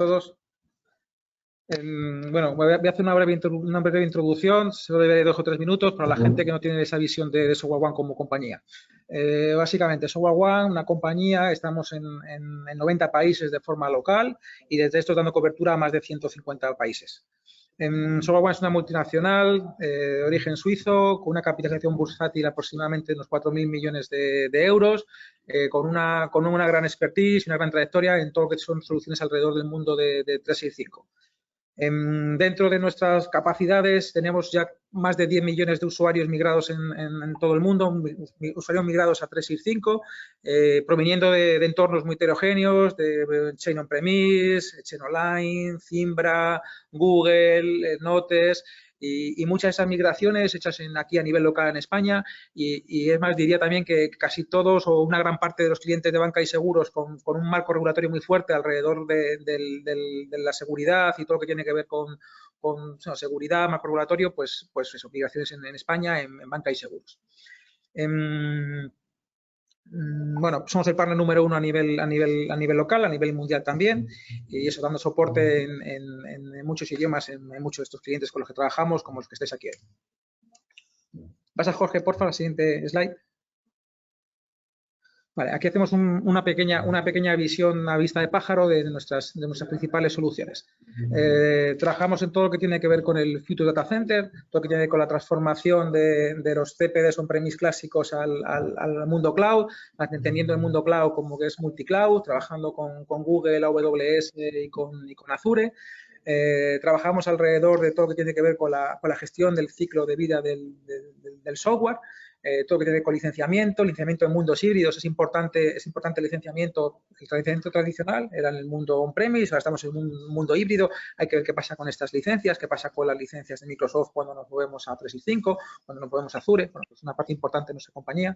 Todos. Bueno, voy a hacer una breve introducción, solo de 2 o 3 minutos, para la gente que no tiene esa visión de SoftwareOne como compañía. Básicamente, SoftwareOne, una compañía, estamos en 90 países de forma local y desde esto dando cobertura a más de 150 países. SoftwareOne es una multinacional de origen suizo, con una capitalización bursátil aproximadamente de unos 4.000 millones de euros, con una gran expertise y una gran trayectoria en todo lo que son soluciones alrededor del mundo de 365. Dentro de nuestras capacidades tenemos ya más de 10 millones de usuarios migrados en todo el mundo, usuarios migrados a 365, proveniendo de entornos muy heterogéneos, de Chain On-Premise, Chain Online, Zimbra, Google, Notes, y muchas de esas migraciones hechas aquí a nivel local en España, y es más, diría también que casi todos o una gran parte de los clientes de banca y seguros con un marco regulatorio muy fuerte alrededor de la seguridad y todo lo que tiene que ver con seguridad, marco regulatorio, pues eso, migraciones en España en banca y seguros. Bueno, somos el partner número 1 a nivel local, a nivel mundial también, y eso dando soporte en muchos idiomas, en muchos de estos clientes con los que trabajamos, como los que estáis aquí. Pasa, Jorge, porfa, la siguiente slide. Vale, aquí hacemos una pequeña visión a vista de pájaro de nuestras principales soluciones. Trabajamos en todo lo que tiene que ver con el Future Data Center, todo lo que tiene que ver con la transformación de los CPDs on-premise clásicos al mundo cloud, entendiendo el mundo cloud como que es multicloud, trabajando con Google, AWS y con Azure. Trabajamos alrededor de todo lo que tiene que ver con la gestión del ciclo de vida del software. Todo lo que tiene que ver con licenciamiento en mundos híbridos. Es importante el licenciamiento tradicional, era en el mundo on-premise, ahora estamos en un mundo híbrido. Hay que ver qué pasa con estas licencias, qué pasa con las licencias de Microsoft cuando nos movemos a 365, cuando nos movemos a Azure. Bueno, es una parte importante de nuestra compañía.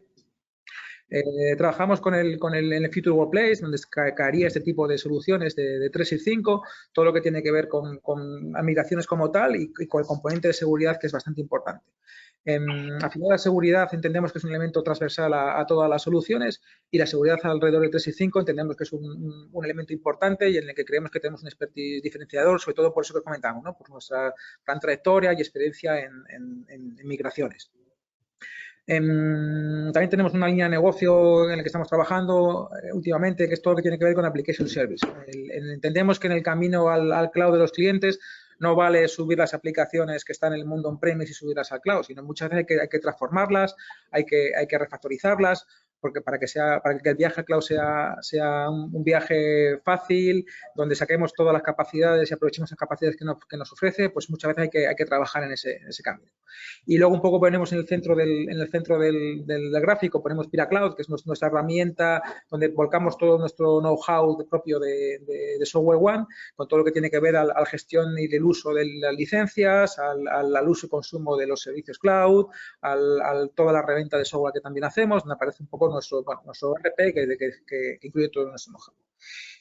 Trabajamos en el Future Workplace, donde caería este tipo de soluciones de 365, todo lo que tiene que ver con migraciones como tal y con el componente de seguridad, que es bastante importante. Al final, la seguridad entendemos que es un elemento transversal a todas las soluciones, y la seguridad alrededor de 365 entendemos que es un elemento importante y en el que creemos que tenemos un expertise diferenciador, sobre todo por eso que comentamos, ¿no? Por nuestra gran trayectoria y experiencia en migraciones. También tenemos una línea de negocio en la que estamos trabajando últimamente, que es todo lo que tiene que ver con Application Service. Entendemos que en el camino al cloud de los clientes no vale subir las aplicaciones que están en el mundo on-premise y subirlas al cloud, sino muchas veces hay que transformarlas, hay que refactorizarlas, porque para que el viaje al cloud sea un viaje fácil, donde saquemos todas las capacidades y aprovechemos las capacidades que nos ofrece, pues muchas veces hay que trabajar en ese cambio. Y luego un poco ponemos en el centro del gráfico, ponemos PyraCloud, que es nuestra herramienta donde volcamos todo nuestro know-how propio de SoftwareOne, con todo lo que tiene que ver a la gestión y el uso de las licencias, al uso y consumo de los servicios cloud, toda la reventa de software que también hacemos, donde aparece un poco nuestro RP que incluye todo nuestro know-how.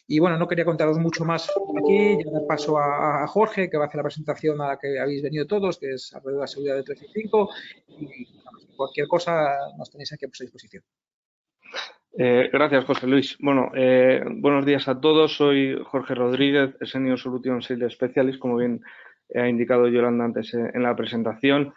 Y bueno, no quería contaros mucho más aquí, ya me paso a Jorge, que va a hacer la presentación a la que habéis venido todos, que es alrededor de la seguridad de 365, y cualquier cosa nos tenéis aquí a vuestra disposición. Gracias, José Luis. Bueno, buenos días a todos. Soy Jorge Rodríguez, Senior Solution Sales Specialist, como bien ha indicado Yolanda antes en la presentación.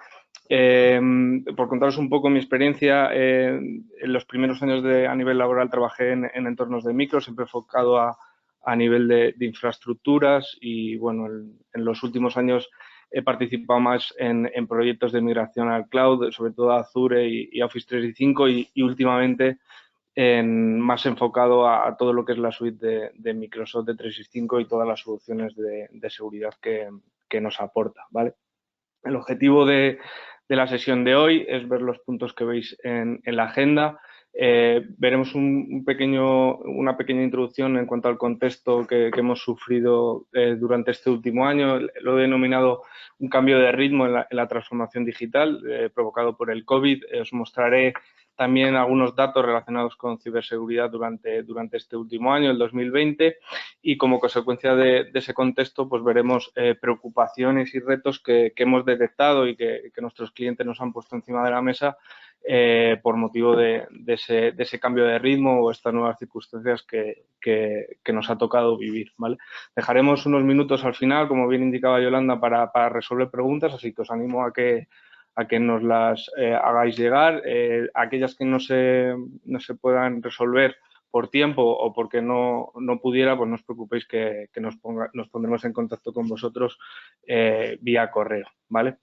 Por contaros un poco mi experiencia, en los primeros años a nivel laboral trabajé en entornos de micro, siempre enfocado a nivel de infraestructuras, y bueno, en los últimos años he participado más en proyectos de migración al cloud, sobre todo a Azure y Office 365, y últimamente más enfocado a todo lo que es la suite de Microsoft de 365 y todas las soluciones de seguridad que nos aporta, ¿vale? El objetivo de la sesión de hoy es ver los puntos que veis en la agenda. Veremos una pequeña introducción en cuanto al contexto que hemos sufrido durante este último año. Lo he denominado un cambio de ritmo en la transformación digital provocado por el COVID. Os mostraré también algunos datos relacionados con ciberseguridad durante este último año, el 2020, y como consecuencia de ese contexto, pues veremos preocupaciones y retos que hemos detectado y que nuestros clientes nos han puesto encima de la mesa por motivo de ese cambio de ritmo o estas nuevas circunstancias que nos ha tocado vivir, ¿vale? Dejaremos unos minutos al final, como bien indicaba Yolanda, para resolver preguntas, así que os animo a que nos las hagáis llegar. Aquellas que no se puedan resolver por tiempo o porque no pudiera, pues no os preocupéis que nos pondremos en contacto con vosotros vía correo, ¿vale?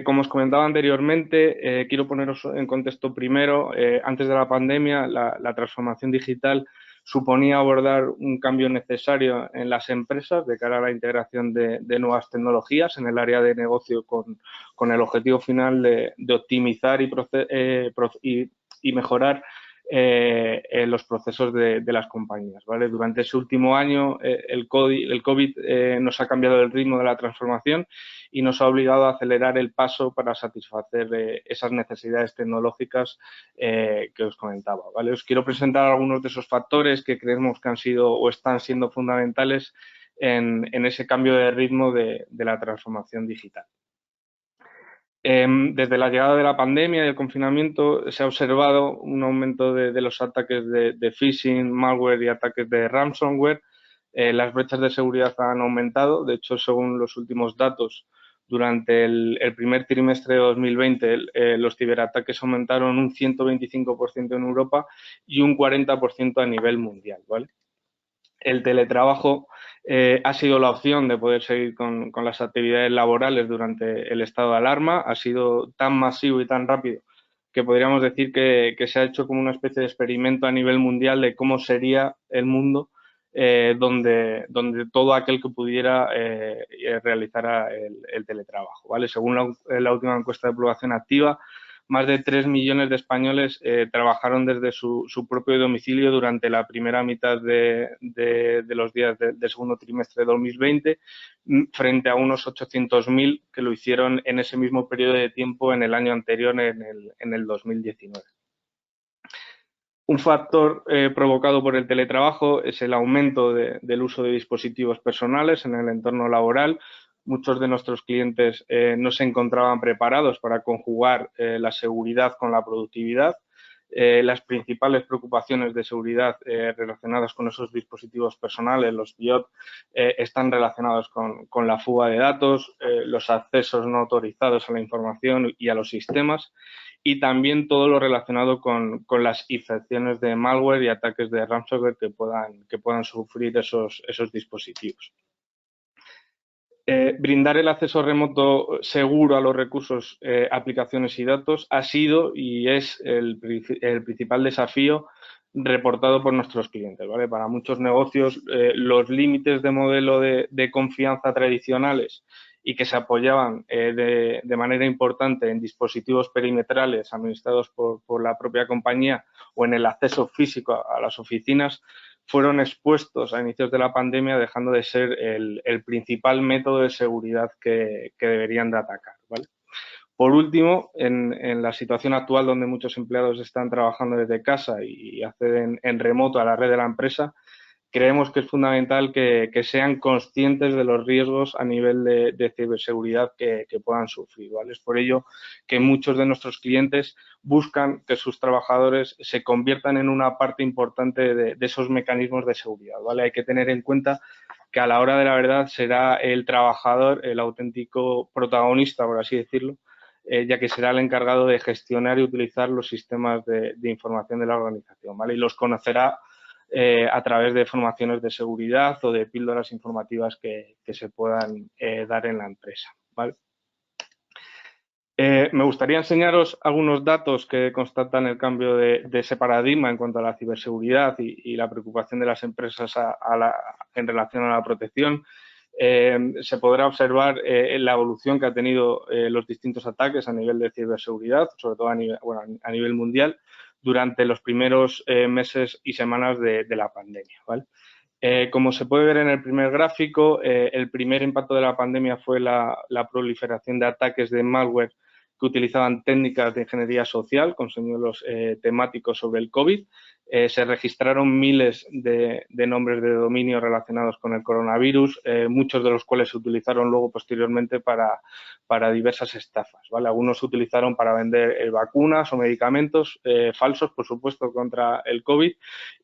Como os comentaba anteriormente, quiero poneros en contexto primero. Antes de la pandemia, la transformación digital suponía abordar un cambio necesario en las empresas de cara a la integración de nuevas tecnologías en el área de negocio con el objetivo final de optimizar y mejorar los procesos de las compañías, ¿vale? Durante ese último año, el COVID nos ha cambiado el ritmo de la transformación y nos ha obligado a acelerar el paso para satisfacer esas necesidades tecnológicas que os comentaba, ¿vale? Os quiero presentar algunos de esos factores que creemos que han sido o están siendo fundamentales en ese cambio de ritmo de la transformación digital. Desde la llegada de la pandemia y el confinamiento se ha observado un aumento de los ataques de phishing, malware y ataques de ransomware. Las brechas de seguridad han aumentado. De hecho, según los últimos datos, durante el primer trimestre de 2020 los ciberataques aumentaron un 125% en Europa y un 40% a nivel mundial, ¿vale? El teletrabajo ha sido la opción de poder seguir con las actividades laborales durante el estado de alarma. Ha sido tan masivo y tan rápido que podríamos decir que se ha hecho como una especie de experimento a nivel mundial de cómo sería el mundo donde todo aquel que pudiera realizara el teletrabajo, ¿vale? Según la última encuesta de población activa, más de 3 millones de españoles trabajaron desde su propio domicilio durante la primera mitad de los días del segundo trimestre de 2020, frente a unos 800.000 que lo hicieron en ese mismo periodo de tiempo en el año anterior, en el 2019. Un factor provocado por el teletrabajo es el aumento del uso de dispositivos personales en el entorno laboral. Muchos de nuestros clientes no se encontraban preparados para conjugar la seguridad con la productividad. Las principales preocupaciones de seguridad relacionadas con esos dispositivos personales, los IoT, están relacionados con la fuga de datos, los accesos no autorizados a la información y a los sistemas, y también todo lo relacionado con las infecciones de malware y ataques de ransomware que puedan sufrir esos dispositivos. Brindar el acceso remoto seguro a los recursos, aplicaciones y datos ha sido y es el principal desafío reportado por nuestros clientes, ¿vale? Para muchos negocios, los límites de modelo de confianza tradicionales y que se apoyaban de manera importante en dispositivos perimetrales administrados por la propia compañía o en el acceso físico a las oficinas, fueron expuestos a inicios de la pandemia, dejando de ser el principal método de seguridad que deberían de atacar, ¿vale? Por último, en la situación actual donde muchos empleados están trabajando desde casa y acceden en remoto a la red de la empresa, creemos que es fundamental que sean conscientes de los riesgos a nivel de ciberseguridad que puedan sufrir, ¿vale? Es por ello que muchos de nuestros clientes buscan que sus trabajadores se conviertan en una parte importante de esos mecanismos de seguridad, ¿vale? Hay que tener en cuenta que a la hora de la verdad será el trabajador el auténtico protagonista, por así decirlo, ya que será el encargado de gestionar y utilizar los sistemas de información de la organización, ¿vale? Y los conocerá a través de formaciones de seguridad o de píldoras informativas que se puedan dar en la empresa, ¿vale? Me gustaría enseñaros algunos datos que constatan el cambio de ese paradigma en cuanto a la ciberseguridad y la preocupación de las empresas en relación a la protección. Se podrá observar la evolución que ha tenido los distintos ataques a nivel de ciberseguridad, sobre todo a nivel mundial, durante los primeros meses y semanas de la pandemia, ¿vale? Como se puede ver en el primer gráfico, el primer impacto de la pandemia fue la proliferación de ataques de malware utilizaban técnicas de ingeniería social con señuelos temáticos sobre el COVID. Se registraron miles de nombres de dominio relacionados con el coronavirus, muchos de los cuales se utilizaron luego posteriormente para diversas estafas, ¿vale? Algunos se utilizaron para vender vacunas o medicamentos falsos, por supuesto, contra el COVID,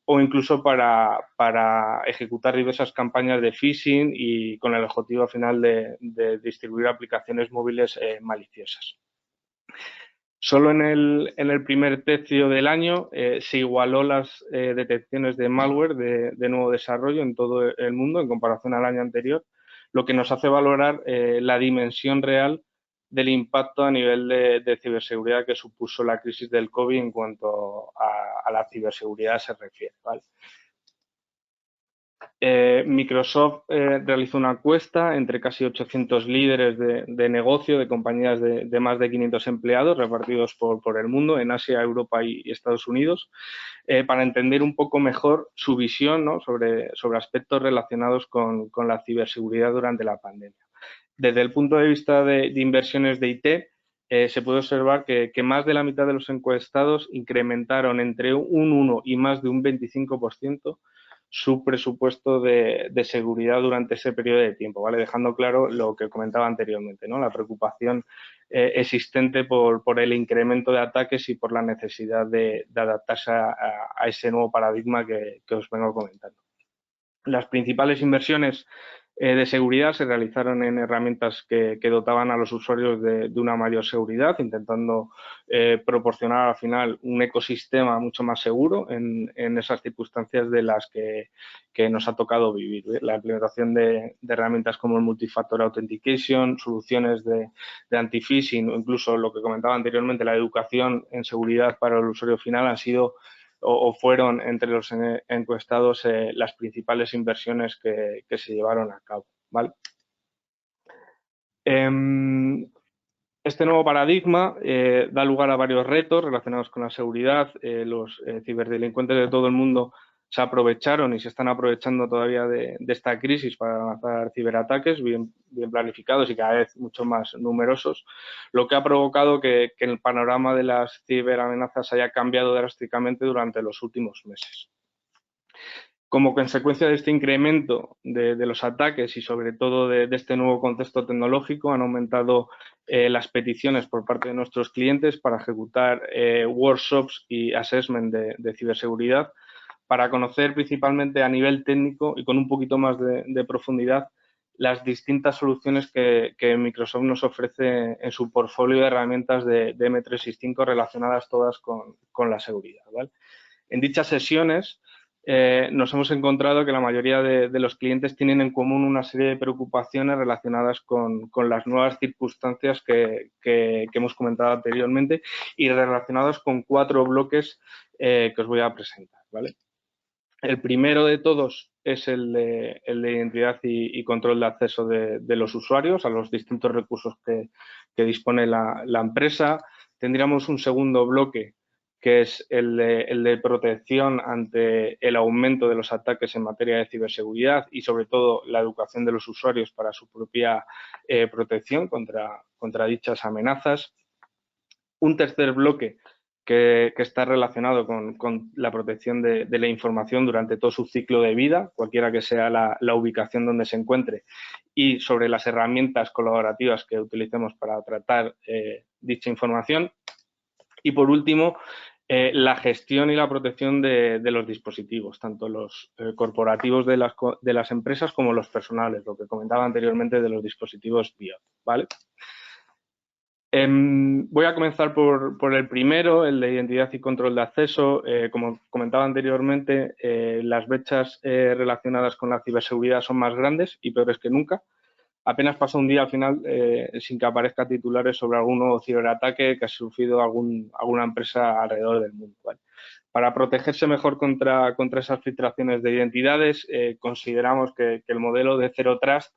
o incluso para ejecutar diversas campañas de phishing y con el objetivo final de distribuir aplicaciones móviles maliciosas. Solo en el primer tercio del año se igualó las detecciones de malware de nuevo desarrollo en todo el mundo en comparación al año anterior, lo que nos hace valorar la dimensión real del impacto a nivel de ciberseguridad que supuso la crisis del COVID en cuanto a la ciberseguridad se refiere, ¿vale? Microsoft realizó una encuesta entre casi 800 líderes de negocio de compañías de más de 500 empleados repartidos por el mundo, en Asia, Europa y Estados Unidos, para entender un poco mejor su visión, ¿no?, sobre aspectos relacionados con la ciberseguridad durante la pandemia. Desde el punto de vista de inversiones de IT, se puede observar que más de la mitad de los encuestados incrementaron entre un 1 y más de un 25% su presupuesto de seguridad durante ese periodo de tiempo, ¿vale? Dejando claro lo que comentaba anteriormente, ¿no? La preocupación existente por el incremento de ataques y por la necesidad de adaptarse a ese nuevo paradigma que os vengo comentando. Las principales inversiones de seguridad se realizaron en herramientas que dotaban a los usuarios de una mayor seguridad, intentando proporcionar al final un ecosistema mucho más seguro en esas circunstancias de las que nos ha tocado vivir, ¿eh? La implementación de herramientas como el Multi-Factor Authentication, soluciones de anti-phishing o incluso lo que comentaba anteriormente, la educación en seguridad para el usuario final han sido o fueron entre los encuestados las principales inversiones que se llevaron a cabo, ¿vale? Este nuevo paradigma da lugar a varios retos relacionados con la seguridad. Los ciberdelincuentes de todo el mundo se aprovecharon y se están aprovechando todavía de esta crisis para lanzar ciberataques bien planificados y cada vez mucho más numerosos, lo que ha provocado que el panorama de las ciberamenazas haya cambiado drásticamente durante los últimos meses. Como consecuencia de este incremento de los ataques y sobre todo de este nuevo contexto tecnológico, han aumentado las peticiones por parte de nuestros clientes para ejecutar workshops y assessment de ciberseguridad para conocer principalmente a nivel técnico y con un poquito más de profundidad las distintas soluciones que Microsoft nos ofrece en su portfolio de herramientas de M365 relacionadas todas con la seguridad, ¿vale? En dichas sesiones nos hemos encontrado que la mayoría de los clientes tienen en común una serie de preocupaciones relacionadas con las nuevas circunstancias que hemos comentado anteriormente y relacionadas con 4 bloques que os voy a presentar, ¿vale? El primero de todos es el de identidad y control de acceso de los usuarios a los distintos recursos que dispone la empresa. Tendríamos un segundo bloque que es el de protección ante el aumento de los ataques en materia de ciberseguridad y, sobre todo, la educación de los usuarios para su propia protección contra dichas amenazas. Un tercer bloque que está relacionado con la protección de la información durante todo su ciclo de vida, cualquiera que sea la ubicación donde se encuentre, y sobre las herramientas colaborativas que utilicemos para tratar dicha información. Y, por último, la gestión y la protección de los dispositivos, tanto los corporativos de las empresas como los personales, lo que comentaba anteriormente de los dispositivos BIOS, ¿vale? Voy a comenzar por el primero, el de identidad y control de acceso. Como comentaba anteriormente, las brechas relacionadas con la ciberseguridad son más grandes y peores que nunca. Apenas pasa un día al final sin que aparezca titulares sobre algún nuevo ciberataque que ha sufrido alguna empresa alrededor del mundo, ¿vale? Para protegerse mejor contra esas filtraciones de identidades, consideramos que el modelo de Zero Trust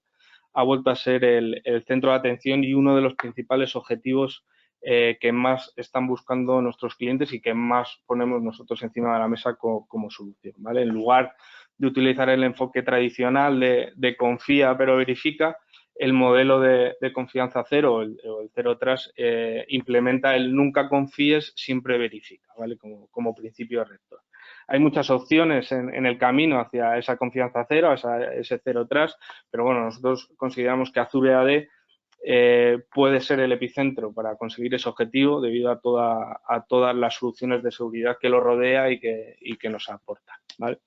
ha vuelto a ser el centro de atención y uno de los principales objetivos que más están buscando nuestros clientes y que más ponemos nosotros encima de la mesa como solución, ¿vale? En lugar de utilizar el enfoque tradicional de confía pero verifica, el modelo de confianza cero o el Zero Trust implementa el nunca confíes, siempre verifica, ¿vale? Como principio rector. Hay muchas opciones en el camino hacia esa confianza cero, ese Zero Trust, pero bueno, nosotros consideramos que Azure AD puede ser el epicentro para conseguir ese objetivo debido a todas las soluciones de seguridad que lo rodea y que nos aporta, ¿vale?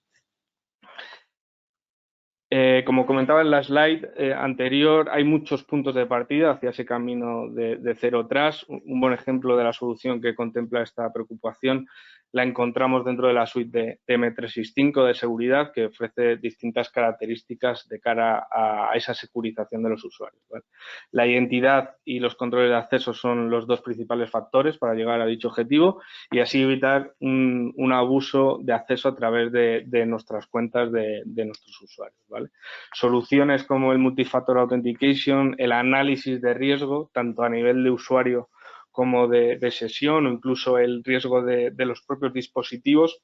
Como comentaba en la slide anterior, hay muchos puntos de partida hacia ese camino de Zero Trust. Un buen ejemplo de la solución que contempla esta preocupación la encontramos dentro de la suite de M365 de seguridad, que ofrece distintas características de cara a esa securización de los usuarios, ¿vale? La identidad y los controles de acceso son los dos principales factores para llegar a dicho objetivo y así evitar un abuso de acceso a través de nuestras cuentas de nuestros usuarios, ¿vale? Soluciones como el Multi-Factor Authentication, el análisis de riesgo, tanto a nivel de usuario como de sesión o incluso el riesgo de los propios dispositivos,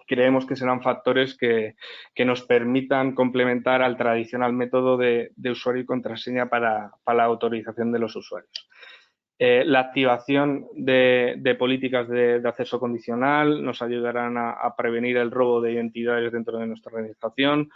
creemos que serán factores que nos permitan complementar al tradicional método de usuario y contraseña para la autorización de los usuarios. La activación de políticas de acceso condicional nos ayudarán a prevenir el robo de identidades dentro de nuestra organización.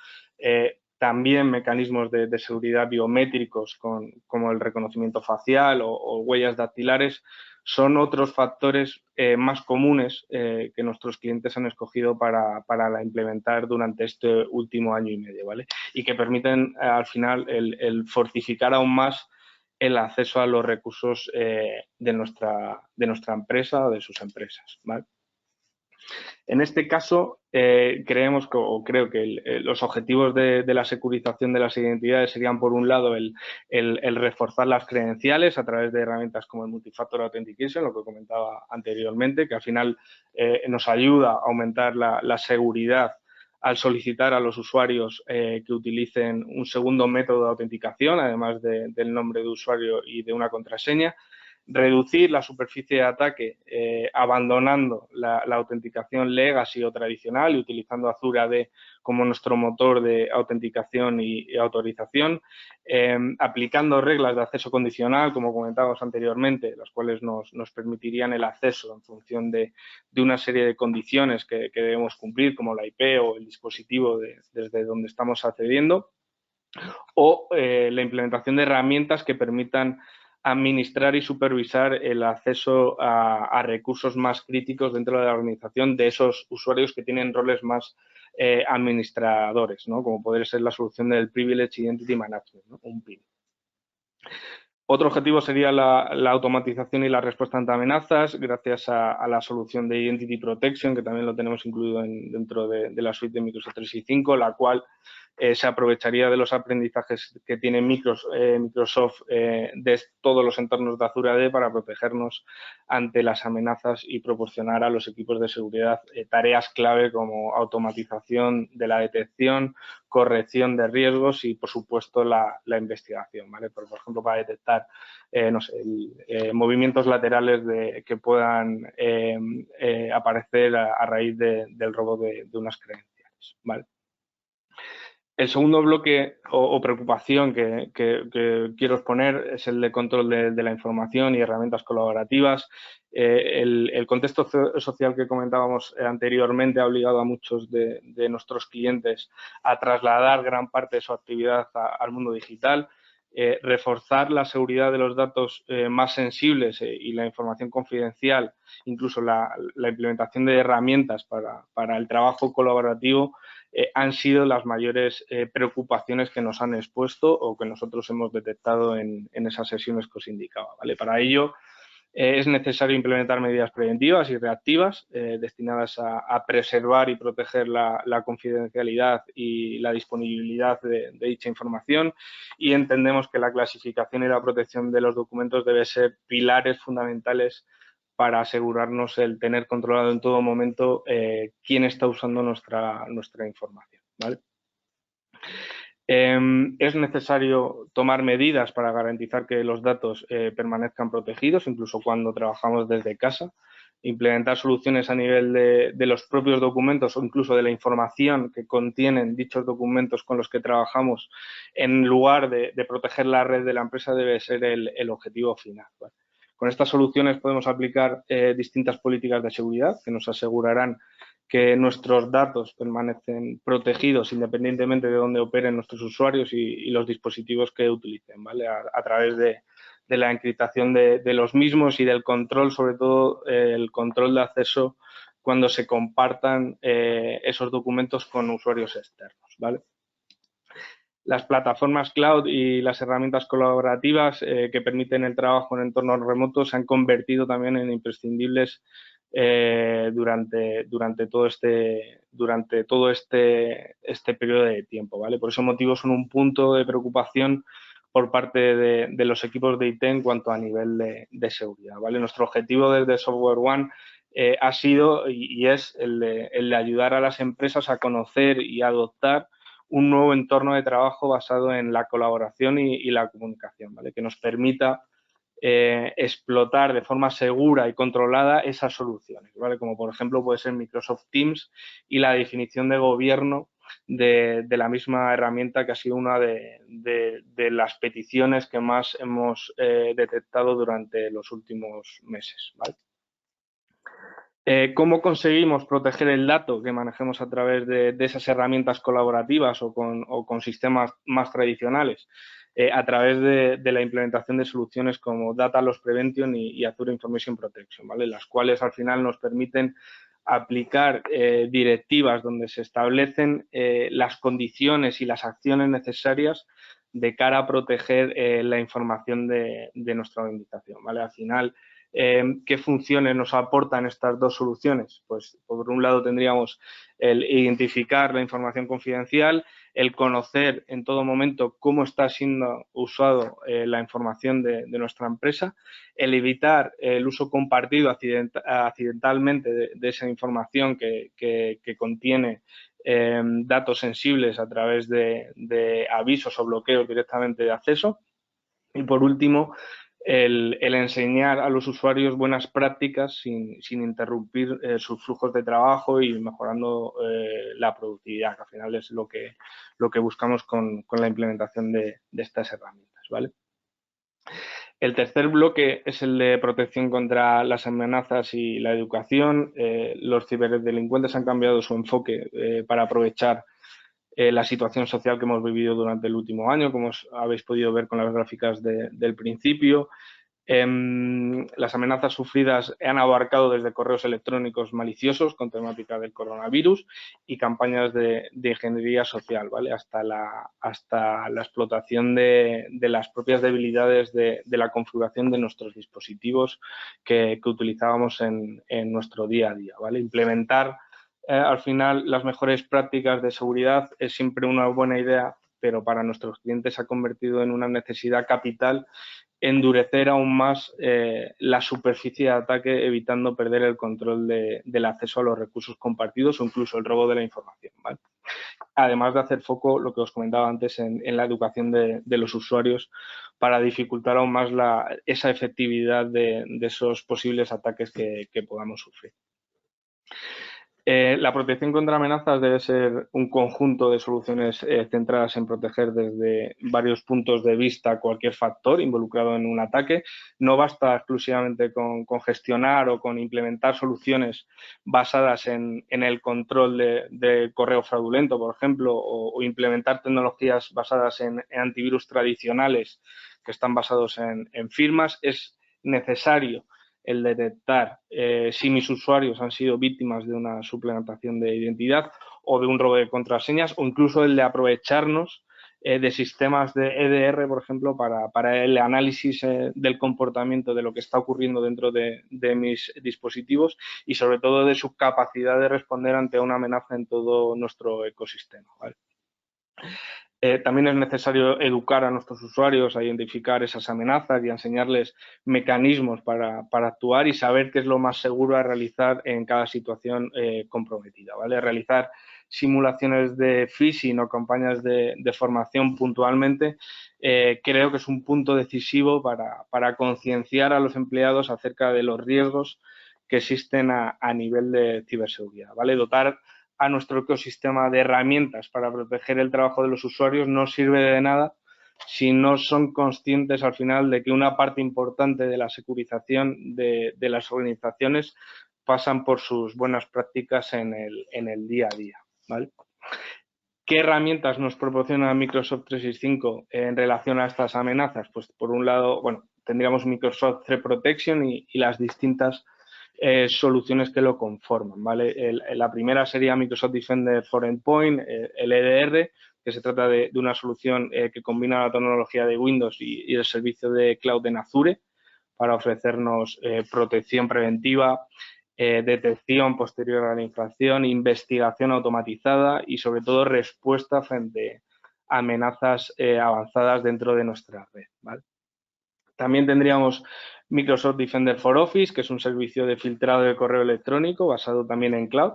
También mecanismos de seguridad biométricos como el reconocimiento facial o huellas dactilares son otros factores más comunes que nuestros clientes han escogido para la implementar durante este último año y medio, ¿vale? Y que permiten al final el fortificar aún más el acceso a los recursos de nuestra empresa o de sus empresas, ¿vale? En este caso, creo que los objetivos de la securización de las identidades serían, por un lado, el reforzar las credenciales a través de herramientas como el Multi-Factor Authentication, lo que comentaba anteriormente, que al final nos ayuda a aumentar la seguridad al solicitar a los usuarios que utilicen un segundo método de autenticación, además del nombre de usuario y de una contraseña. Reducir la superficie de ataque abandonando la autenticación legacy o tradicional y utilizando Azure AD como nuestro motor de autenticación y autorización, aplicando reglas de acceso condicional, como comentábamos anteriormente, las cuales nos permitirían el acceso en función de una serie de condiciones que debemos cumplir, como la IP o el dispositivo desde donde estamos accediendo, o la implementación de herramientas que permitan administrar y supervisar el acceso a recursos más críticos dentro de la organización de esos usuarios que tienen roles más administradores, ¿no? Como podría ser la solución del Privilege Identity Management, ¿no? Un PIM. Otro objetivo sería la automatización y la respuesta ante amenazas gracias a la solución de Identity Protection, que también lo tenemos incluido dentro de la suite de Microsoft 365, la cual se aprovecharía de los aprendizajes que tiene Microsoft de todos los entornos de Azure AD para protegernos ante las amenazas y proporcionar a los equipos de seguridad tareas clave como automatización de la detección, corrección de riesgos y, por supuesto, la investigación, ¿vale? Por ejemplo, para detectar, movimientos laterales que puedan aparecer a raíz del robo de unas credenciales, ¿vale? El segundo bloque o preocupación que quiero exponer es el de control de la información y herramientas colaborativas. El contexto social que comentábamos anteriormente ha obligado a muchos de nuestros clientes a trasladar gran parte de su actividad al mundo digital. Reforzar la seguridad de los datos más sensibles y la información confidencial, incluso la implementación de herramientas para el trabajo colaborativo, han sido las mayores preocupaciones que nos han expuesto o que nosotros hemos detectado en esas sesiones que os indicaba, ¿vale? Para ello es necesario implementar medidas preventivas y reactivas destinadas a preservar y proteger la confidencialidad y la disponibilidad de dicha información, y entendemos que la clasificación y la protección de los documentos debe ser pilares fundamentales para asegurarnos el tener controlado en todo momento quién está usando nuestra información, ¿vale? Es necesario tomar medidas para garantizar que los datos permanezcan protegidos, incluso cuando trabajamos desde casa. implementar soluciones a nivel de los propios documentos o incluso de la información que contienen dichos documentos con los que trabajamos, en lugar de proteger la red de la empresa, debe ser el objetivo final, ¿vale? Con estas soluciones podemos aplicar distintas políticas de seguridad que nos asegurarán que nuestros datos permanecen protegidos independientemente de dónde operen nuestros usuarios y los dispositivos que utilicen, ¿vale? A través de la encriptación de los mismos y del control, sobre todo el control de acceso cuando se compartan esos documentos con usuarios externos, ¿vale? Las plataformas cloud y las herramientas colaborativas que permiten el trabajo en entornos remotos se han convertido también en imprescindibles durante todo este periodo de tiempo, ¿vale? Por ese motivo son un punto de preocupación por parte de los equipos de IT en cuanto a nivel de seguridad, ¿vale? Nuestro objetivo desde Software One ha sido y es el de ayudar a las empresas a conocer y adoptar un nuevo entorno de trabajo basado en la colaboración y la comunicación, ¿vale? Que nos permita explotar de forma segura y controlada esas soluciones, ¿vale? Como por ejemplo puede ser Microsoft Teams y la definición de gobierno de la misma herramienta, que ha sido una de las peticiones que más hemos detectado durante los últimos meses, ¿vale? ¿Cómo conseguimos proteger el dato que manejemos a través de esas herramientas colaborativas o con sistemas más tradicionales? A través de la implementación de soluciones como Data Loss Prevention y Azure Information Protection, ¿vale? Las cuales al final nos permiten aplicar directivas donde se establecen las condiciones y las acciones necesarias de cara a proteger la información de nuestra organización, ¿vale? Al final, ¿qué funciones nos aportan estas dos soluciones? Pues por un lado tendríamos el identificar la información confidencial, el conocer en todo momento cómo está siendo usado la información de nuestra empresa, el evitar el uso compartido accidentalmente de esa información que contiene datos sensibles a través de avisos o bloqueos directamente de acceso. Y por último, el enseñar a los usuarios buenas prácticas sin interrumpir sus flujos de trabajo y mejorando la productividad, que al final es lo que buscamos con la implementación de estas herramientas, ¿vale? El tercer bloque es el de protección contra las amenazas y la educación. Los ciberdelincuentes han cambiado su enfoque para aprovechar la situación social que hemos vivido durante el último año, como habéis podido ver con las gráficas del principio. Las amenazas sufridas han abarcado desde correos electrónicos maliciosos con temática del coronavirus y campañas de ingeniería social, ¿vale? Hasta la explotación de las propias debilidades de la configuración de nuestros dispositivos que utilizábamos en nuestro día a día, ¿vale? Implementar al final las mejores prácticas de seguridad es siempre una buena idea, pero para nuestros clientes se ha convertido en una necesidad capital endurecer aún más la superficie de ataque, evitando perder el control del acceso a los recursos compartidos o incluso el robo de la información, ¿vale? Además de hacer foco, lo que os comentaba antes, en la educación de los usuarios para dificultar aún más esa efectividad de esos posibles ataques que podamos sufrir. La protección contra amenazas debe ser un conjunto de soluciones centradas en proteger desde varios puntos de vista cualquier factor involucrado en un ataque. No basta exclusivamente con gestionar o con implementar soluciones basadas en el control de correo fraudulento, por ejemplo, o implementar tecnologías basadas en antivirus tradicionales que están basados en firmas. Es necesario el detectar si mis usuarios han sido víctimas de una suplantación de identidad o de un robo de contraseñas, o incluso el de aprovecharnos de sistemas de EDR, por ejemplo, para el análisis del comportamiento de lo que está ocurriendo dentro de mis dispositivos y sobre todo de su capacidad de responder ante una amenaza en todo nuestro ecosistema, ¿vale? También es necesario educar a nuestros usuarios a identificar esas amenazas y a enseñarles mecanismos para actuar y saber qué es lo más seguro a realizar en cada situación comprometida, ¿vale? Realizar simulaciones de phishing o campañas de formación puntualmente creo que es un punto decisivo para concienciar a los empleados acerca de los riesgos que existen a nivel de ciberseguridad, ¿vale? Dotar a nuestro ecosistema de herramientas para proteger el trabajo de los usuarios no sirve de nada si no son conscientes al final de que una parte importante de la securización de las organizaciones pasan por sus buenas prácticas en el día a día, ¿vale? ¿Qué herramientas nos proporciona Microsoft 365 en relación a estas amenazas? Pues por un lado, bueno, tendríamos Microsoft Threat Protection y las distintas soluciones que lo conforman, ¿vale? La primera sería Microsoft Defender for Endpoint, el EDR, que se trata de una solución que combina la tecnología de Windows y el servicio de cloud en Azure para ofrecernos protección preventiva, detección posterior a la infracción, investigación automatizada y, sobre todo, respuesta frente a amenazas avanzadas dentro de nuestra red, ¿vale? También tendríamos Microsoft Defender for Office, que es un servicio de filtrado de correo electrónico basado también en cloud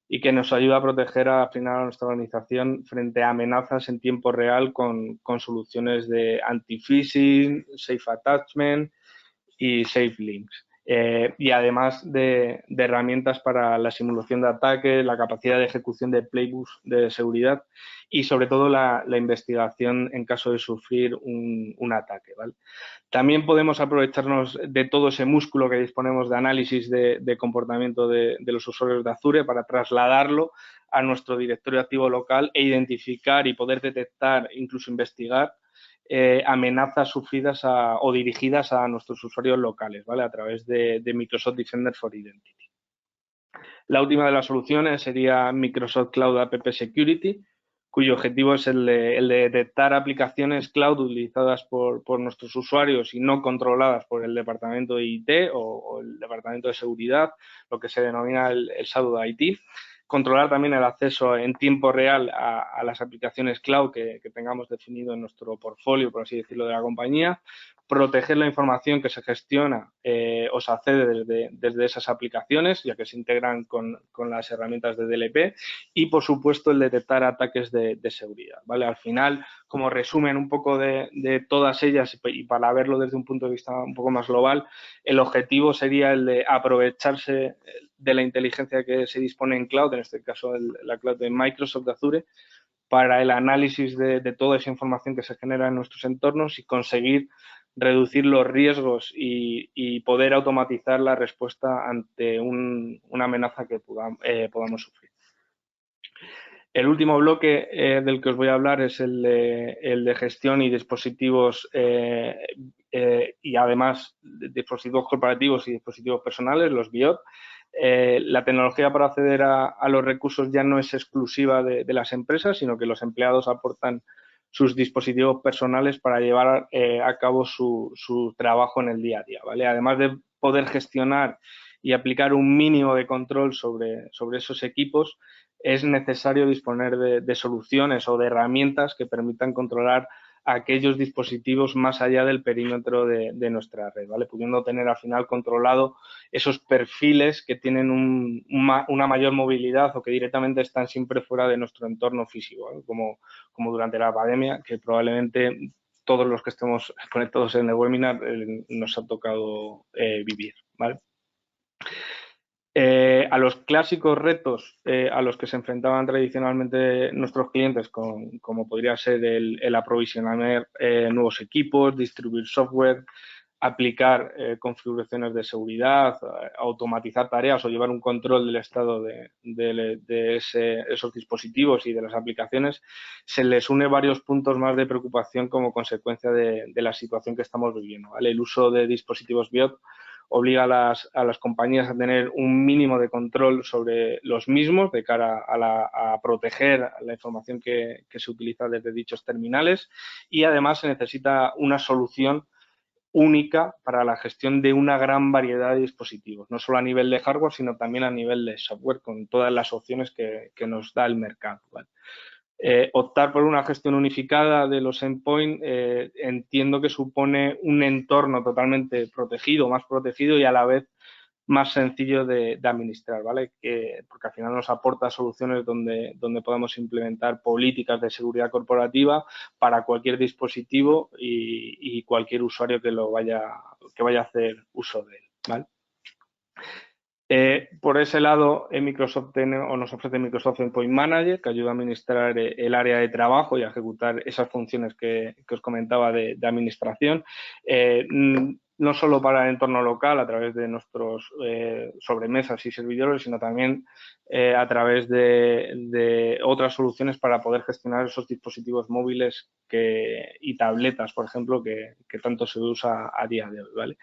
y que nos ayuda a proteger al final a nuestra organización frente a amenazas en tiempo real con soluciones de anti-phishing, safe attachment y safe links. Y además de herramientas para la simulación de ataques, la capacidad de ejecución de playbooks de seguridad y sobre todo la investigación en caso de sufrir un ataque, ¿vale? También podemos aprovecharnos de todo ese músculo que disponemos de análisis de comportamiento de los usuarios de Azure para trasladarlo a nuestro directorio activo local e identificar y poder detectar, incluso investigar, amenazas sufridas o dirigidas a nuestros usuarios locales, ¿vale? A través de Microsoft Defender for Identity. La última de las soluciones sería Microsoft Cloud App Security, cuyo objetivo es el de detectar aplicaciones cloud utilizadas por nuestros usuarios y no controladas por el departamento de IT o el departamento de seguridad, lo que se denomina el Shadow IT. Controlar también el acceso en tiempo real a las aplicaciones cloud que tengamos definido en nuestro portfolio, por así decirlo, de la compañía. Proteger la información que se gestiona o se accede desde esas aplicaciones, ya que se integran con las herramientas de DLP. Y, por supuesto, el detectar ataques de seguridad, ¿vale? Al final, como resumen un poco de todas ellas y para verlo desde un punto de vista un poco más global, el objetivo sería el de aprovecharse de la inteligencia que se dispone en cloud, en este caso la cloud de Microsoft de Azure, para el análisis de toda esa información que se genera en nuestros entornos y conseguir reducir los riesgos y poder automatizar la respuesta ante una amenaza que podamos sufrir. El último bloque del que os voy a hablar es el de gestión y dispositivos y además dispositivos corporativos y dispositivos personales, los BIOD. La tecnología para acceder a los recursos ya no es exclusiva de las empresas, sino que los empleados aportan sus dispositivos personales para llevar a cabo su trabajo en el día a día, ¿vale? Además de poder gestionar y aplicar un mínimo de control sobre esos equipos, es necesario disponer de soluciones o de herramientas que permitan controlar aquellos dispositivos más allá del perímetro de nuestra red, ¿vale? Pudiendo tener al final controlado esos perfiles que tienen una mayor movilidad o que directamente están siempre fuera de nuestro entorno físico, ¿vale? Como durante la pandemia, que probablemente todos los que estemos conectados en el webinar nos ha tocado vivir, ¿vale? A los clásicos retos a los que se enfrentaban tradicionalmente nuestros clientes, como podría ser el aprovisionar nuevos equipos, distribuir software, aplicar configuraciones de seguridad, automatizar tareas o llevar un control del estado de esos dispositivos y de las aplicaciones, se les une varios puntos más de preocupación como consecuencia de la situación que estamos viviendo, ¿vale? El uso de dispositivos BIOD obliga a las compañías a tener un mínimo de control sobre los mismos de cara a proteger la información que se utiliza desde dichos terminales, y además se necesita una solución única para la gestión de una gran variedad de dispositivos, no solo a nivel de hardware, sino también a nivel de software, con todas las opciones que nos da el mercado, ¿vale? Optar por una gestión unificada de los endpoints entiendo que supone un entorno totalmente protegido, más protegido y a la vez más sencillo de administrar, ¿vale? Porque al final nos aporta soluciones donde podemos implementar políticas de seguridad corporativa para cualquier dispositivo y cualquier usuario que vaya a hacer uso de él, ¿vale? Por ese lado, Microsoft nos ofrece Microsoft Endpoint Manager, que ayuda a administrar el área de trabajo y a ejecutar esas funciones que os comentaba de administración. No solo para el entorno local a través de nuestros sobremesas y servidores, sino también a través de otras soluciones para poder gestionar esos dispositivos móviles y tabletas, por ejemplo, que tanto se usa a día de hoy, ¿vale?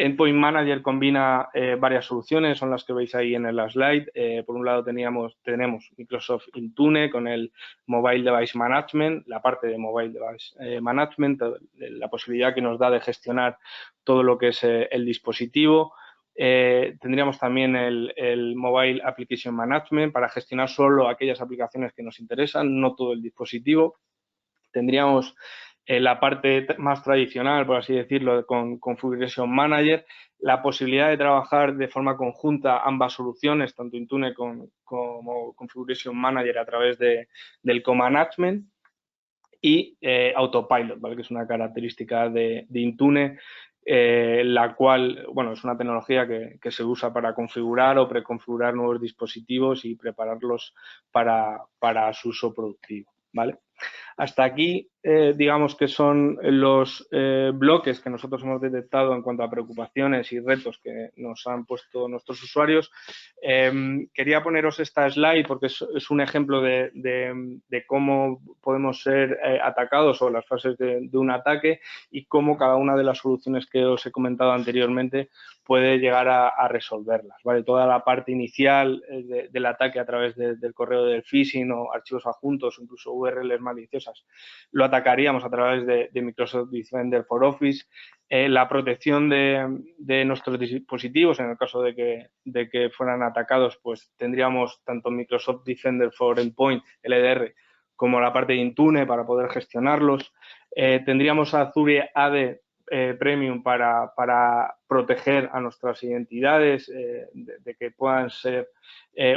Endpoint Manager combina varias soluciones, son las que veis ahí en el slide. Por un lado tenemos Microsoft Intune con el Mobile Device Management, la parte de Mobile Device Management, la posibilidad que nos da de gestionar todo lo que es el dispositivo. Tendríamos también el Mobile Application Management para gestionar solo aquellas aplicaciones que nos interesan, no todo el dispositivo. Tendríamos la parte más tradicional, por así decirlo, con Configuration Manager, la posibilidad de trabajar de forma conjunta ambas soluciones, tanto Intune como Configuration Manager a través del co-management y Autopilot, ¿vale? Que es una característica de Intune, la cual, bueno, es una tecnología que se usa para configurar o preconfigurar nuevos dispositivos y prepararlos para su uso productivo, ¿vale? Hasta aquí, digamos que son los bloques que nosotros hemos detectado en cuanto a preocupaciones y retos que nos han puesto nuestros usuarios. Quería poneros esta slide porque es un ejemplo de cómo podemos ser atacados o las fases de un ataque y cómo cada una de las soluciones que os he comentado anteriormente puede llegar a resolverlas, ¿vale? Toda la parte inicial del ataque a través del correo del phishing o archivos adjuntos, incluso URLs maliciosas, lo atacaríamos a través de Microsoft Defender for Office. La protección de nuestros dispositivos, en el caso de que fueran atacados, pues tendríamos tanto Microsoft Defender for Endpoint, LDR, como la parte de Intune para poder gestionarlos. Tendríamos Azure AD Premium para proteger a nuestras identidades de que puedan ser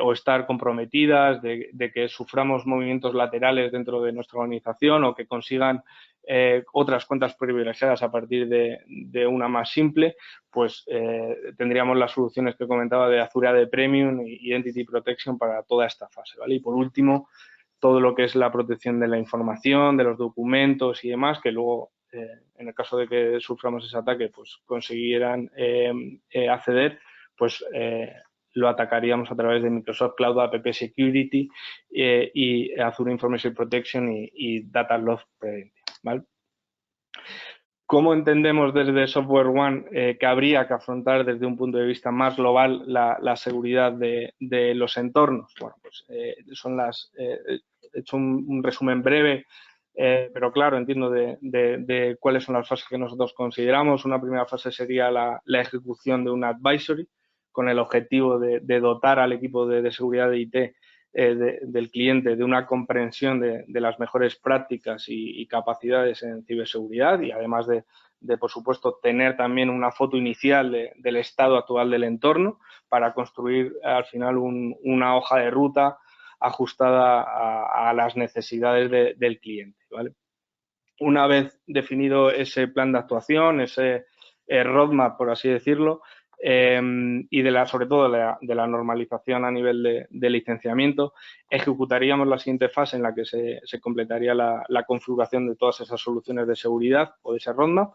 o estar comprometidas, de que suframos movimientos laterales dentro de nuestra organización o que consigan otras cuentas privilegiadas a partir de una más simple, pues tendríamos las soluciones que comentaba de Azure AD Premium y Identity Protection para toda esta fase, ¿vale? Y por último, todo lo que es la protección de la información, de los documentos y demás, que luego, en el caso de que suframos ese ataque, pues consiguieran acceder, pues lo atacaríamos a través de Microsoft Cloud App Security y Azure Information Protection y Data Loss Prevention, ¿vale? ¿Cómo entendemos desde Software One que habría que afrontar desde un punto de vista más global la seguridad de los entornos? Bueno, pues son he hecho un resumen breve, pero claro, entiendo de cuáles son las fases que nosotros consideramos. Una primera fase sería la ejecución de un advisory con el objetivo de dotar al equipo de seguridad de IT del cliente de una comprensión de las mejores prácticas y capacidades en ciberseguridad y además por supuesto, tener también una foto inicial del estado actual del entorno para construir al final una hoja de ruta ajustada a las necesidades del cliente, ¿vale? Una vez definido ese plan de actuación, ese roadmap, por así decirlo, y sobre todo de la normalización a nivel de licenciamiento, ejecutaríamos la siguiente fase en la que se completaría la configuración de todas esas soluciones de seguridad o de ese roadmap,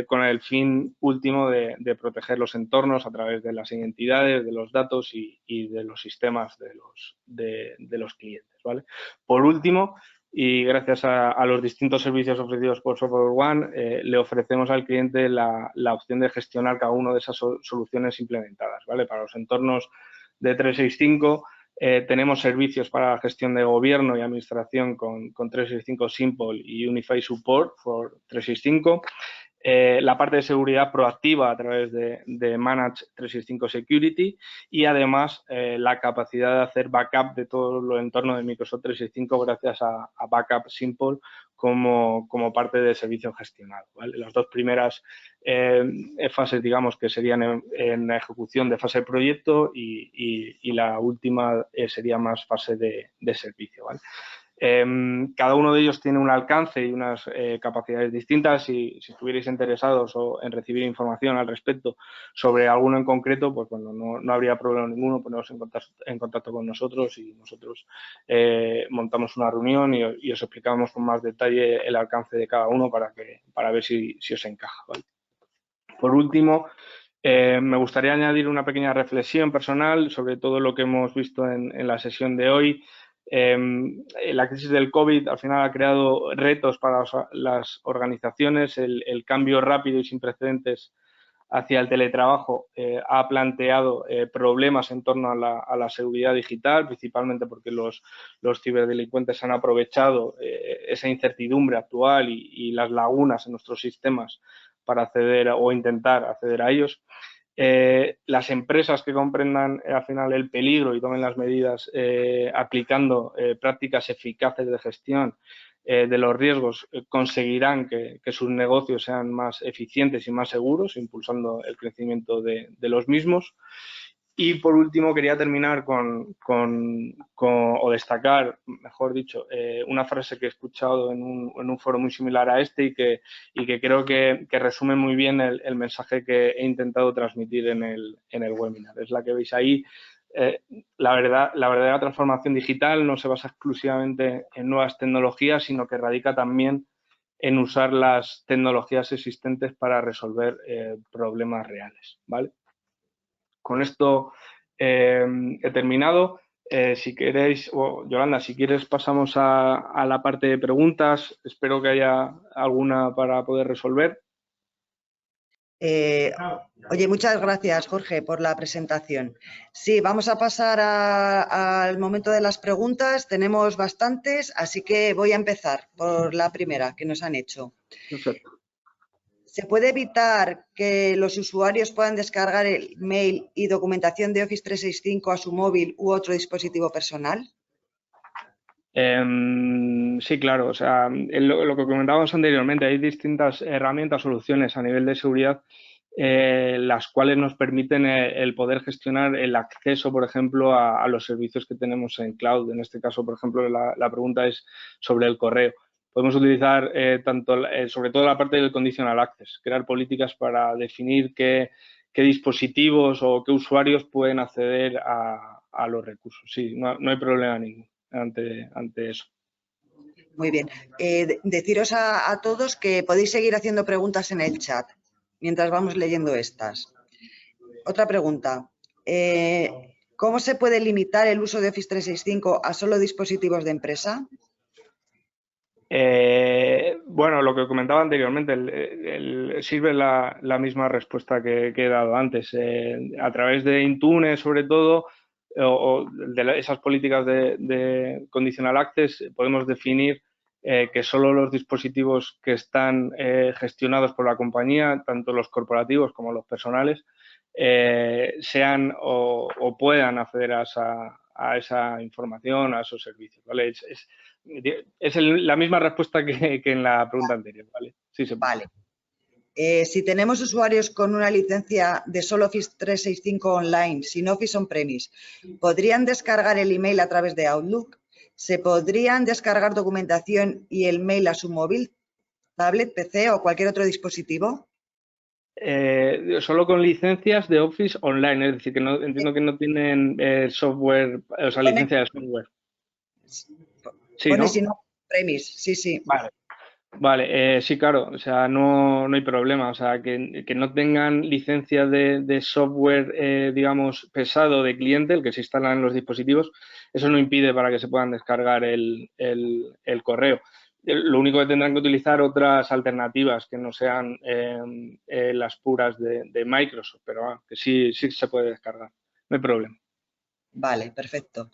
con el fin último de proteger los entornos a través de las identidades, de los datos y de los sistemas de los clientes, ¿vale? Por último, y gracias a los distintos servicios ofrecidos por Software One, le ofrecemos al cliente la opción de gestionar cada una de esas soluciones implementadas, ¿vale? Para los entornos de 365 tenemos servicios para la gestión de gobierno y administración con 365 Simple y Unify Support for 365. La parte de seguridad proactiva a través de Manage 365 Security y además la capacidad de hacer backup de todo el entorno de Microsoft 365 gracias a Backup Simple como parte del servicio gestionado, ¿vale? Las dos primeras fases, digamos, que serían en la ejecución de fase de proyecto y la última sería más fase de servicio, ¿vale? Cada uno de ellos tiene un alcance y unas capacidades distintas y si estuvierais interesados en recibir información al respecto sobre alguno en concreto, pues bueno, no habría problema ninguno poneros en contacto con nosotros y nosotros montamos una reunión y os explicamos con más detalle el alcance de cada uno para ver si os encaja, ¿vale? Por último, me gustaría añadir una pequeña reflexión personal sobre todo lo que hemos visto en la sesión de hoy. La crisis del COVID al final ha creado retos para las organizaciones. El cambio rápido y sin precedentes hacia el teletrabajo ha planteado problemas en torno a la seguridad digital, principalmente porque los ciberdelincuentes han aprovechado esa incertidumbre actual y las lagunas en nuestros sistemas para acceder o intentar acceder a ellos. Las empresas que comprendan al final el peligro y tomen las medidas aplicando prácticas eficaces de gestión de los riesgos conseguirán que sus negocios sean más eficientes y más seguros, impulsando el crecimiento de los mismos. Y por último, quería terminar o destacar, mejor dicho, una frase que he escuchado en un foro muy similar a este y que creo que resume muy bien el mensaje que he intentado transmitir en el webinar. Es la que veis ahí. La verdadera transformación digital no se basa exclusivamente en nuevas tecnologías, sino que radica también en usar las tecnologías existentes para resolver problemas reales, ¿vale? Con esto he terminado. Si queréis, Yolanda, si quieres pasamos a la parte de preguntas. Espero que haya alguna para poder resolver. Oye, muchas gracias, Jorge, por la presentación. Sí, vamos a pasar al momento de las preguntas. Tenemos bastantes, así que voy a empezar por la primera que nos han hecho. Perfecto. ¿Se puede evitar que los usuarios puedan descargar el mail y documentación de Office 365 a su móvil u otro dispositivo personal? Sí, claro. O sea, lo que comentábamos anteriormente, hay distintas herramientas, soluciones a nivel de seguridad, las cuales nos permiten el poder gestionar el acceso, por ejemplo, a los servicios que tenemos en cloud. En este caso, por ejemplo, la pregunta es sobre el correo. Podemos utilizar sobre todo la parte del conditional access, crear políticas para definir qué dispositivos o qué usuarios pueden acceder a los recursos. Sí, no hay problema ninguno ante eso. Muy bien. Deciros a todos que podéis seguir haciendo preguntas en el chat mientras vamos leyendo estas. Otra pregunta. ¿Cómo se puede limitar el uso de Office 365 a solo dispositivos de empresa? Bueno, lo que comentaba anteriormente, sirve la misma respuesta que he dado antes. A través de Intune, sobre todo, o de esas políticas de conditional access, podemos definir que solo los dispositivos que están gestionados por la compañía, tanto los corporativos como los personales, sean o puedan acceder a esa información, a esos servicios, ¿vale? Es la misma respuesta que en la pregunta anterior, ¿vale? Sí, se puede. Vale. Si tenemos usuarios con una licencia de solo Office 365 online, sin Office on-premise, ¿podrían descargar el email a través de Outlook? ¿Se podrían descargar documentación y el mail a su móvil, tablet, PC o cualquier otro dispositivo? Solo con licencias de Office online, es decir, que entiendo que no tienen software, o sea, licencia de software. Sí, Pone ¿no? sin on-premise, sí. Vale, sí, claro, o sea, no hay problema, o sea, que no tengan licencia de software, digamos, pesado de cliente, el que se instala en los dispositivos, eso no impide para que se puedan descargar el correo. Lo único que tendrán que utilizar otras alternativas que no sean las puras de Microsoft, pero que sí se puede descargar, no hay problema. Vale, perfecto.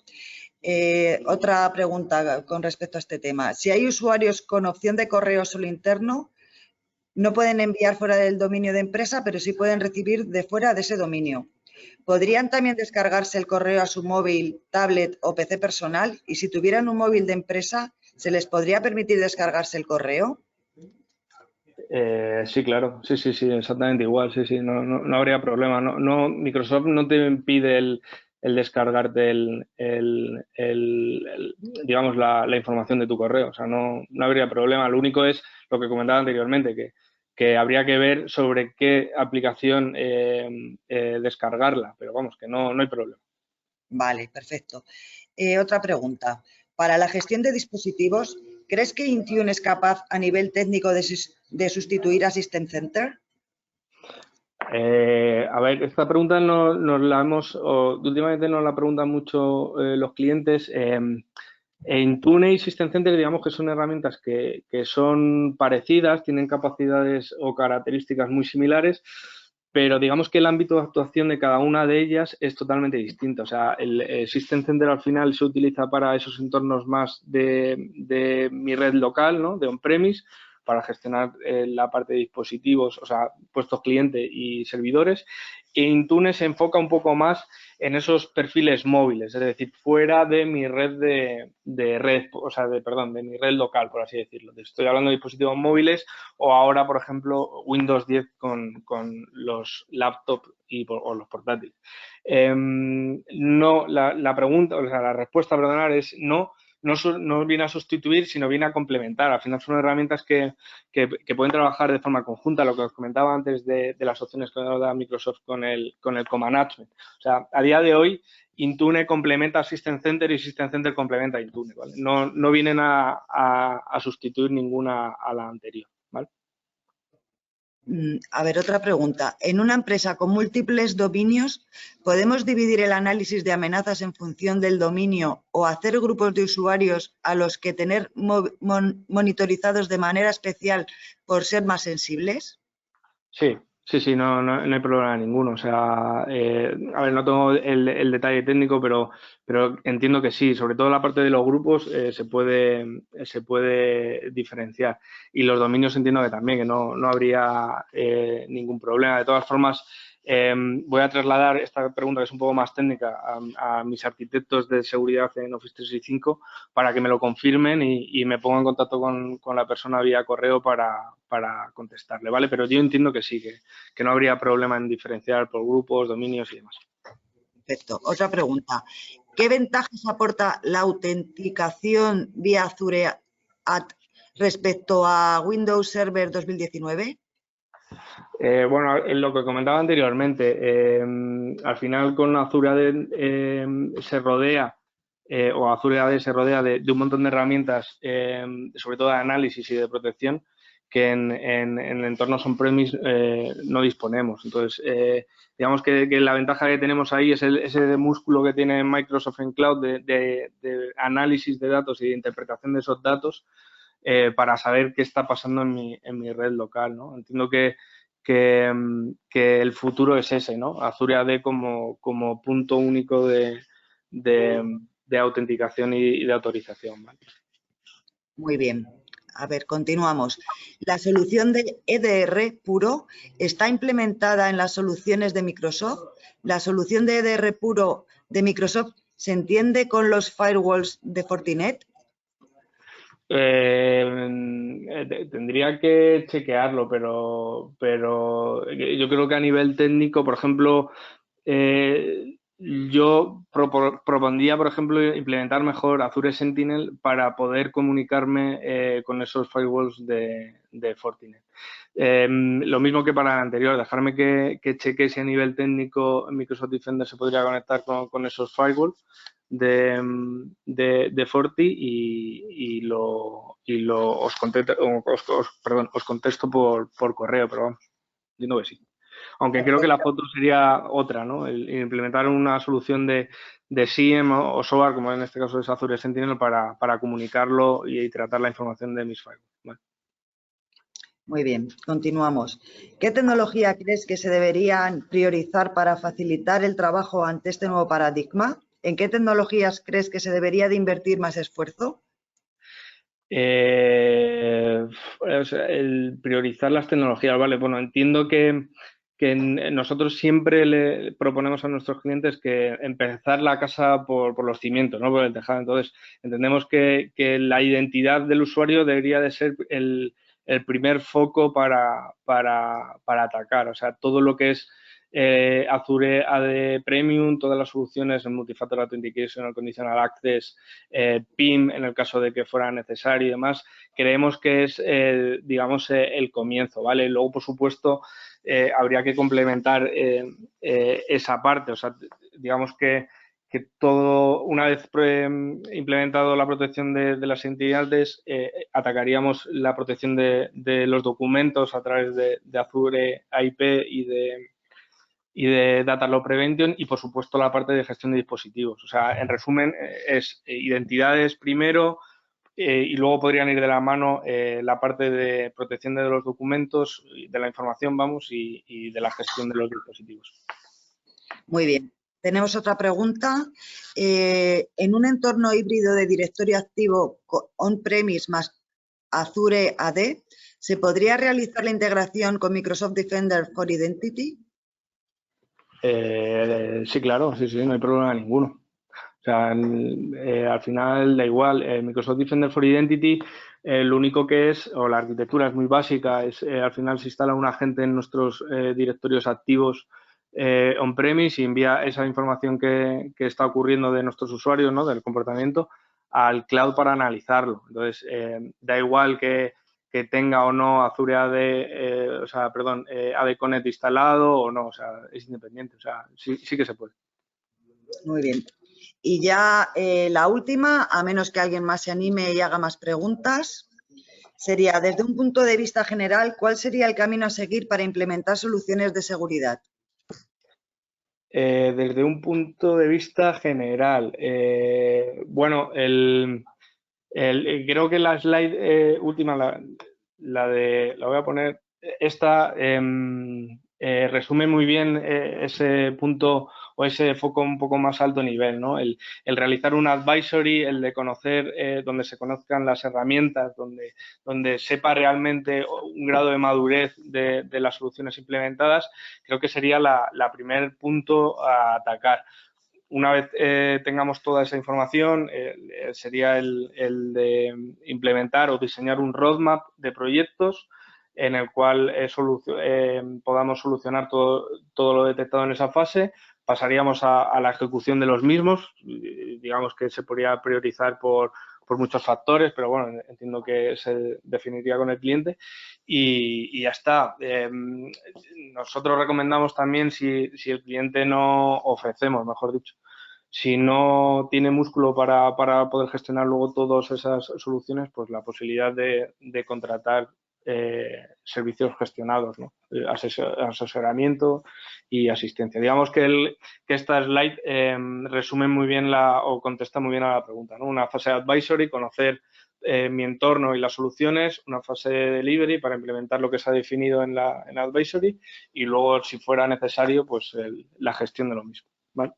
Otra pregunta con respecto a este tema. Si hay usuarios con opción de correo solo interno, no pueden enviar fuera del dominio de empresa, pero sí pueden recibir de fuera de ese dominio. ¿Podrían también descargarse el correo a su móvil, tablet o PC personal? Y si tuvieran un móvil de empresa, ¿se les podría permitir descargarse el correo? Sí, claro, sí, exactamente igual, sí, no habría problema. Microsoft no te impide descargarte digamos, la información de tu correo. O sea, no habría problema. Lo único es lo que comentaba anteriormente, que habría que ver sobre qué aplicación descargarla, pero vamos, que no hay problema. Vale, perfecto. Otra pregunta. Para la gestión de dispositivos, ¿crees que Intune es capaz a nivel técnico de sustituir a System Center? A ver, esta pregunta últimamente nos la preguntan mucho los clientes. Intune y System Center, digamos que son herramientas que son parecidas, tienen capacidades o características muy similares, pero digamos que el ámbito de actuación de cada una de ellas es totalmente distinto. O sea, el System Center al final se utiliza para esos entornos más de mi red local, ¿no? De on-premise, para gestionar la parte de dispositivos, o sea, puestos cliente y servidores. E Intune se enfoca un poco más en esos perfiles móviles, es decir, fuera de mi red de mi red local, por así decirlo. Estoy hablando de dispositivos móviles o ahora, por ejemplo, Windows 10 con los laptops o los portátiles. La pregunta, o sea, la respuesta, perdonar, es no viene a sustituir, sino viene a complementar. Al final son herramientas que pueden trabajar de forma conjunta, lo que os comentaba antes de las opciones que nos da Microsoft con el co-management. O sea, a día de hoy, Intune complementa a System Center y System Center complementa a Intune, ¿vale? No vienen a sustituir ninguna a la anterior, ¿vale? A ver, otra pregunta. En una empresa con múltiples dominios, ¿podemos dividir el análisis de amenazas en función del dominio o hacer grupos de usuarios a los que tener monitorizados de manera especial por ser más sensibles? Sí, no hay problema ninguno. O sea, a ver, no tengo el detalle técnico, pero entiendo que sí. Sobre todo la parte de los grupos se puede diferenciar. Y los dominios entiendo que también, que no habría ningún problema. De todas formas, voy a trasladar esta pregunta, que es un poco más técnica, a mis arquitectos de seguridad en Office 365 para que me lo confirmen y me ponga en contacto con la persona vía correo para contestarle, ¿vale? Pero yo entiendo que sí, que no habría problema en diferenciar por grupos, dominios y demás. Perfecto. Otra pregunta. ¿Qué ventajas aporta la autenticación vía Azure AD respecto a Windows Server 2019? Bueno, en lo que comentaba anteriormente, al final con Azure AD se rodea, o Azure AD se rodea de un montón de herramientas, sobre todo de análisis y de protección, que en entornos on-premise no disponemos. Entonces, digamos que la ventaja que tenemos ahí es ese músculo que tiene Microsoft en Cloud de análisis de datos y de interpretación de esos datos para saber qué está pasando en mi red local, ¿no? Entiendo que el futuro es ese, ¿no? Azure AD como punto único de autenticación y de autorización, ¿vale? Muy bien. A ver, continuamos. ¿La solución de EDR puro está implementada en las soluciones de Microsoft? ¿La solución de EDR puro de Microsoft se entiende con los firewalls de Fortinet? Tendría que chequearlo, pero yo creo que a nivel técnico, por ejemplo, yo propondría, por ejemplo, implementar mejor Azure Sentinel para poder comunicarme con esos firewalls de Fortinet. Lo mismo que para el anterior, dejarme que cheque si a nivel técnico Microsoft Defender se podría conectar con esos firewalls de Forti y os contesto por correo, pero vamos, entiendo que sí. Aunque creo que la foto sería otra, ¿no? El implementar una solución de SIEM o SOAR, como en este caso es Azure Sentinel, para comunicarlo y tratar la información de mis firewalls. ¿Vale? Muy bien, continuamos. ¿Qué tecnología crees que se deberían priorizar para facilitar el trabajo ante este nuevo paradigma? ¿En qué tecnologías crees que se debería de invertir más esfuerzo? El priorizar las tecnologías, ¿vale? Bueno, entiendo que nosotros siempre le proponemos a nuestros clientes que empezar la casa por los cimientos, no por el tejado. Entonces, entendemos que la identidad del usuario debería de ser el primer foco para atacar. O sea, todo lo que es Azure AD Premium, todas las soluciones en Multifactor Authentication, Conditional Access, PIM en el caso de que fuera necesario y demás. Creemos que es, digamos, el comienzo, ¿vale? Luego, por supuesto, habría que complementar esa parte, o sea, digamos que todo, una vez implementado la protección de las entidades, atacaríamos la protección de los documentos a través de Azure AIP y de Data Loss Prevention y, por supuesto, la parte de gestión de dispositivos. O sea, en resumen, es identidades primero y luego podrían ir de la mano la parte de protección de los documentos, de la información, vamos, y de la gestión de los dispositivos. Muy bien. Tenemos otra pregunta. En un entorno híbrido de directorio activo on-premise más Azure AD, ¿se podría realizar la integración con Microsoft Defender for Identity? Sí, claro, sí, no hay problema ninguno. O sea, al final da igual. Microsoft Defender for Identity, lo único que es, o la arquitectura es muy básica, es al final se instala un agente en nuestros directorios activos on-premise y envía esa información que está ocurriendo de nuestros usuarios, ¿no? Del comportamiento, al cloud para analizarlo. Entonces, da igual que tenga o no Azure AD, AD Connect instalado o no, o sea, es independiente, o sea, sí que se puede. Muy bien. Y ya la última, a menos que alguien más se anime y haga más preguntas, sería, desde un punto de vista general, ¿cuál sería el camino a seguir para implementar soluciones de seguridad? Desde un punto de vista general, bueno, creo que la slide última, la voy a poner, esta resume muy bien ese punto o ese foco un poco más alto nivel, ¿no? El realizar un advisory, el de conocer, donde se conozcan las herramientas, donde sepa realmente un grado de madurez de las soluciones implementadas, creo que sería la primer punto a atacar. Una vez tengamos toda esa información, sería el de implementar o diseñar un roadmap de proyectos en el cual podamos solucionar todo lo detectado en esa fase. Pasaríamos a la ejecución de los mismos. Digamos que se podría priorizar por muchos factores, pero bueno, entiendo que se definiría con el cliente y ya está. Nosotros recomendamos también si el cliente ofrecemos, mejor dicho, si no tiene músculo para poder gestionar luego todas esas soluciones, pues la posibilidad de contratar servicios gestionados, ¿no? Asesoramiento y asistencia. Digamos que esta slide resume muy bien o contesta muy bien a la pregunta, ¿no? Una fase de advisory, conocer mi entorno y las soluciones, una fase de delivery para implementar lo que se ha definido en advisory y luego, si fuera necesario, pues la gestión de lo mismo, ¿vale?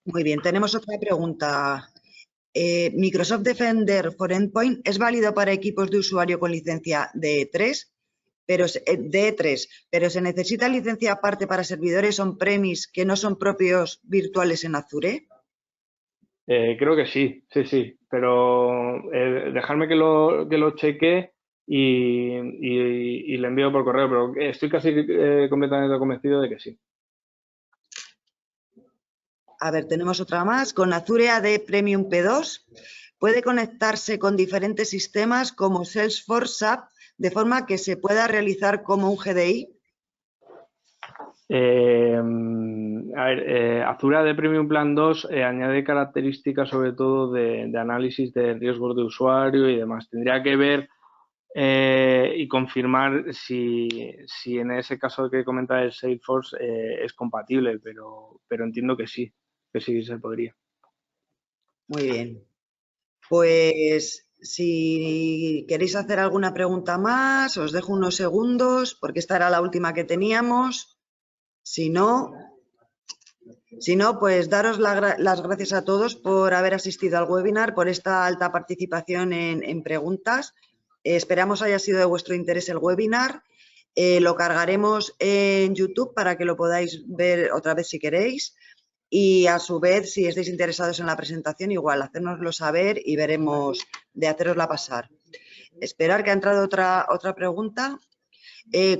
Muy bien, tenemos otra pregunta. Microsoft Defender for Endpoint es válido para equipos de usuario con licencia de E3, pero se necesita licencia aparte para servidores on-premise que no son propios virtuales en Azure. Creo que sí, pero dejarme que lo cheque y le envío por correo, pero estoy casi completamente convencido de que sí. A ver, tenemos otra más. Con Azure AD Premium P2 puede conectarse con diferentes sistemas como Salesforce, SAP, de forma que se pueda realizar como un GDI. Azure AD Premium Plan 2 añade características sobre todo de análisis de riesgos de usuario y demás. Tendría que ver y confirmar si en ese caso que comenta el Salesforce es compatible, pero entiendo que sí se podría. Muy bien. Pues si queréis hacer alguna pregunta más, os dejo unos segundos porque esta era la última que teníamos. Si no, pues daros las gracias a todos por haber asistido al webinar, por esta alta participación en preguntas. Esperamos haya sido de vuestro interés el webinar. Lo cargaremos en YouTube para que lo podáis ver otra vez si queréis. Y a su vez, si estáis interesados en la presentación, igual, hacérnoslo saber y veremos de hacerosla pasar. Esperar que ha entrado otra pregunta.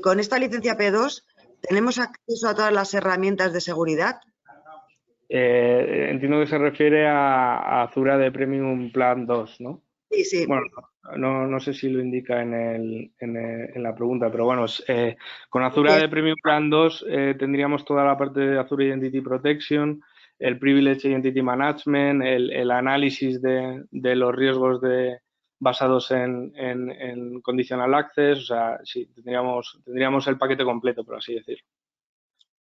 Con esta licencia P2 ¿Tenemos acceso a todas las herramientas de seguridad? Entiendo que se refiere a Azure AD Premium Plan 2, ¿no? Sí, sí. Bueno, no sé si lo indica en la pregunta, pero bueno, con Azure AD Premium Plan 2 tendríamos toda la parte de Azure Identity Protection, el Privilege Identity Management, el análisis de los riesgos basados en Conditional Access, o sea, sí, tendríamos el paquete completo, por así decirlo.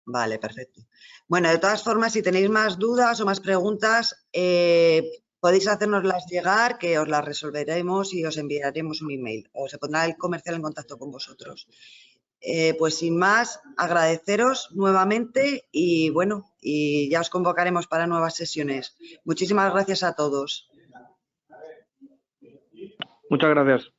Vale, perfecto. Bueno, de todas formas, si tenéis más dudas o más preguntas, podéis hacérnoslas llegar, que os las resolveremos y os enviaremos un email o se pondrá el comercial en contacto con vosotros. Pues sin más, agradeceros nuevamente y bueno, y ya os convocaremos para nuevas sesiones. Muchísimas gracias a todos. Muchas gracias.